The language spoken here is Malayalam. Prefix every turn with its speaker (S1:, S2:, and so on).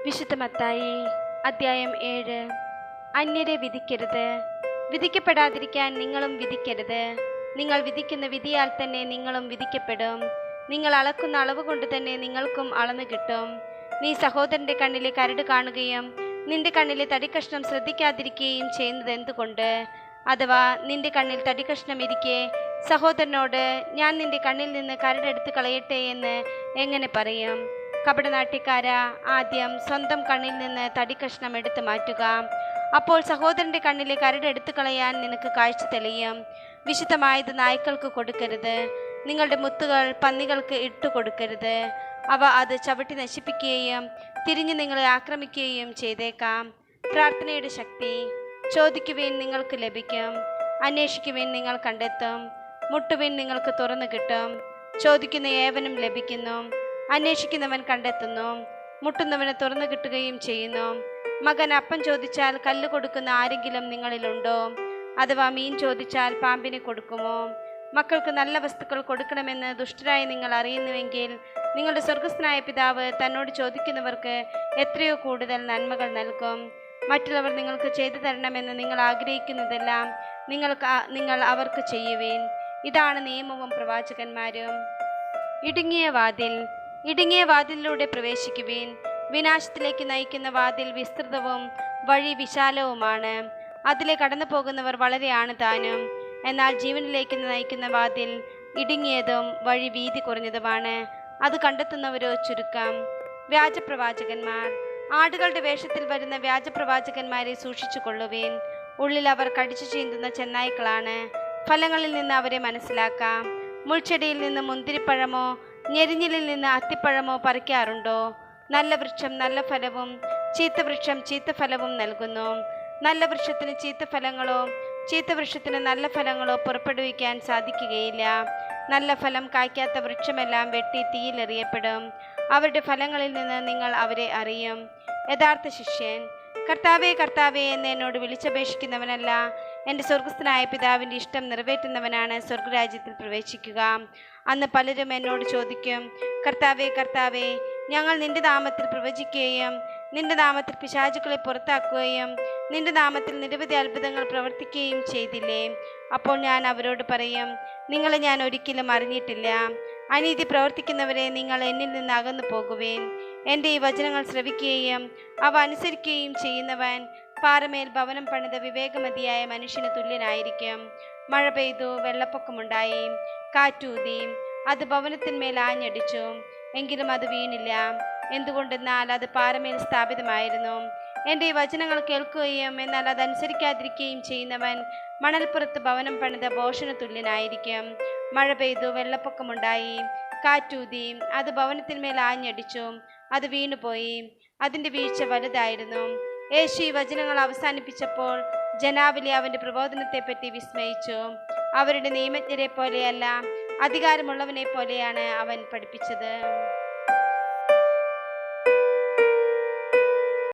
S1: വിശുദ്ധ മത്തായി അദ്ധ്യായം 7. അന്യരെ വിധിക്കരുത്, വിധിക്കപ്പെടാതിരിക്കാൻ നിങ്ങളും വിധിക്കരുത്. നിങ്ങൾ വിധിക്കുന്ന വിധിയാൽ തന്നെ നിങ്ങളും വിധിക്കപ്പെടും. നിങ്ങൾ അളക്കുന്ന അളവ് കൊണ്ട് തന്നെ നിങ്ങൾക്കും അളന്നു കിട്ടും. നീ സഹോദരന്റെ കണ്ണിലെ കരട് കാണുകയും നിന്റെ കണ്ണിലെ തടിക്കഷ്ണം ശ്രദ്ധിക്കാതിരിക്കുകയും ചെയ്യുന്നത് എന്തുകൊണ്ട്? അഥവാ നിന്റെ കണ്ണിൽ തടിക്കഷ്ണം ഇരിക്കെ സഹോദരനോട് ഞാൻ നിന്റെ കണ്ണിൽ നിന്ന് കരടെടുത്ത് കളയട്ടെ എന്ന് എങ്ങനെ പറയും? കപടനാട്യക്കാരാ, ആദ്യം സ്വന്തം കണ്ണിൽ നിന്ന് തടിക്കഷ്ണം എടുത്തു മാറ്റുക. അപ്പോൾ സഹോദരന്റെ കണ്ണിലെ കരടെടുത്തു കളയാൻ നിനക്ക് കാഴ്ച തെളിയും. വിശുദ്ധമായത് നായ്ക്കൾക്ക് കൊടുക്കരുത്, നിങ്ങളുടെ മുത്തുകൾ പന്നികൾക്ക് ഇട്ടു കൊടുക്കരുത്. അവ അത് ചവിട്ടി നശിപ്പിക്കുകയും തിരിഞ്ഞു നിങ്ങളെ ആക്രമിക്കുകയും ചെയ്തേക്കാം. പ്രാർത്ഥനയുടെ ശക്തി. ചോദിക്കുവിൻ, നിങ്ങൾക്ക് ലഭിക്കും. അന്വേഷിക്കുവിൻ, നിങ്ങൾ കണ്ടെത്തും. മുട്ടുവിൻ, നിങ്ങൾക്ക് തുറന്നു കിട്ടും. ചോദിക്കുന്ന ഏവനും ലഭിക്കുന്നു, അന്വേഷിക്കുന്നവൻ കണ്ടെത്തുന്നു, മുട്ടുന്നവന് തുറന്നു കിട്ടുകയും ചെയ്യുന്നു. മകൻ അപ്പം ചോദിച്ചാൽ കല്ല് കൊടുക്കുന്ന ആരെങ്കിലും നിങ്ങളിലുണ്ടോ? അഥവാ മീൻ ചോദിച്ചാൽ പാമ്പിനെ കൊടുക്കുമോ? മക്കൾക്ക് നല്ല വസ്തുക്കൾ കൊടുക്കണമെന്ന് ദുഷ്ടരായി നിങ്ങൾ അറിയുന്നുവെങ്കിൽ നിങ്ങളുടെ സ്വർഗസ്ഥനായ പിതാവ് തന്നോട് ചോദിക്കുന്നവർക്ക് എത്രയോ കൂടുതൽ നന്മകൾ നൽകും. മറ്റുള്ളവർ നിങ്ങൾക്ക് ചെയ്തു തരണമെന്ന് നിങ്ങൾ ആഗ്രഹിക്കുന്നതെല്ലാം നിങ്ങൾ അവർക്ക് ചെയ്യുവിൻ. ഇതാണ് നിയമവും പ്രവാചകന്മാരും. ഇടുങ്ങിയ വാതിലിലൂടെ പ്രവേശിക്കുവിൻ. വിനാശത്തിലേക്ക് നയിക്കുന്ന വാതിൽ വിസ്തൃതവും വഴി വിശാലവുമാണ്, അതിലെ കടന്നു പോകുന്നവർ വളരെയാണ് താനും. എന്നാൽ ജീവനിലേക്ക് നയിക്കുന്ന വാതിൽ ഇടുങ്ങിയതും വഴി വീതി കുറഞ്ഞതുമാണ്, അത് കണ്ടെത്തുന്നവരോ ചുരുക്കം. വ്യാജപ്രവാചകന്മാർ. ആടുകളുടെ വേഷത്തിൽ വരുന്ന വ്യാജപ്രവാചകന്മാരെ സൂക്ഷിച്ചു കൊള്ളുവിൻ. ഉള്ളിൽ അവർ കടിച്ചു ചീന്തുന്ന ചെന്നായ്ക്കളാണ്. ഫലങ്ങളിൽ നിന്ന് അവരെ മനസ്സിലാക്കാം. മുൾച്ചെടിയിൽ നിന്ന് മുന്തിരിപ്പഴമോ ഞെരിഞ്ഞിലിൽ നിന്ന് അത്തിപ്പഴമോ പറിക്കാറുണ്ടോ? നല്ല വൃക്ഷം നല്ല ഫലവും ചീത്ത വൃക്ഷം ചീത്ത ഫലവും നൽകുന്നു. നല്ല വൃക്ഷത്തിന് ചീത്ത ഫലങ്ങളോ ചീത്ത വൃക്ഷത്തിന് നല്ല ഫലങ്ങളോ പുറപ്പെടുവിക്കാൻ സാധിക്കുകയില്ല. നല്ല ഫലം കായ്ക്കാത്ത വൃക്ഷമെല്ലാം വെട്ടി തീയിലെറിയപ്പെടും. അവരുടെ ഫലങ്ങളിൽ നിന്ന് നിങ്ങൾ അവരെ അറിയും. യഥാർത്ഥ ശിഷ്യൻ. കർത്താവേ കർത്താവേ എന്ന് എന്നോട് വിളിച്ചപേക്ഷിക്കുന്നവനല്ല, എൻ്റെ സ്വർഗസ്ഥനായ പിതാവിൻ്റെ ഇഷ്ടം നിറവേറ്റുന്നവനാണ് സ്വർഗരാജ്യത്തിൽ പ്രവേശിക്കുക. അന്ന് പലരും എന്നോട് ചോദിക്കും, കർത്താവേ കർത്താവേ, ഞങ്ങൾ നിന്റെ നാമത്തിൽ പ്രവചിക്കുകയും നിന്റെ നാമത്തിൽ പിശാചുക്കളെ പുറത്താക്കുകയും നിന്റെ നാമത്തിൽ നിരവധി അത്ഭുതങ്ങൾ പ്രവർത്തിക്കുകയും ചെയ്തില്ലേ? അപ്പോൾ ഞാൻ അവരോട് പറയും, നിങ്ങളെ ഞാൻ ഒരിക്കലും അറിഞ്ഞിട്ടില്ല. അനീതി പ്രവർത്തിക്കുന്നവരെ, നിങ്ങൾ എന്നിൽ നിന്ന് അകന്നു പോകുവേൻ. എൻ്റെ ഈ വചനങ്ങൾ ശ്രവിക്കുകയും അവ അനുസരിക്കുകയും ചെയ്യുന്നവൻ പാറമേൽ ഭവനം പണിത വിവേകമതിയായ മനുഷ്യന് തുല്യനായിരിക്കും. മഴ പെയ്തു, വെള്ളപ്പൊക്കമുണ്ടായി, കാറ്റൂതി, അത് ഭവനത്തിന്മേൽ ആഞ്ഞടിച്ചു, എങ്കിലും അത് വീണില്ല. എന്തുകൊണ്ടെന്നാൽ അത് പാറമേൽ സ്ഥാപിതമായിരുന്നു. എൻ്റെ ഈ വചനങ്ങൾ കേൾക്കുകയും എന്നാൽ അതനുസരിക്കാതിരിക്കുകയും ചെയ്യുന്നവൻ മണൽപ്പുറത്ത് ഭവനം പണിത ഭോഷന് തുല്യനായിരിക്കും. മഴ പെയ്തു, വെള്ളപ്പൊക്കമുണ്ടായി, കാറ്റൂതി, അത് ഭവനത്തിന്മേൽ ആഞ്ഞടിച്ചു, അത് വീണുപോയി, അതിൻ്റെ വീഴ്ച വലുതായിരുന്നു. യേശു ഈ വചനങ്ങൾ അവസാനിപ്പിച്ചപ്പോൾ ജനാവലി അവൻ്റെ പ്രബോധനത്തെപ്പറ്റി വിസ്മയിച്ചു. അവരുടെ നിയമജ്ഞരെ പോലെയല്ല, അധികാരമുള്ളവനെ പോലെയാണ് അവൻ പഠിപ്പിച്ചത്.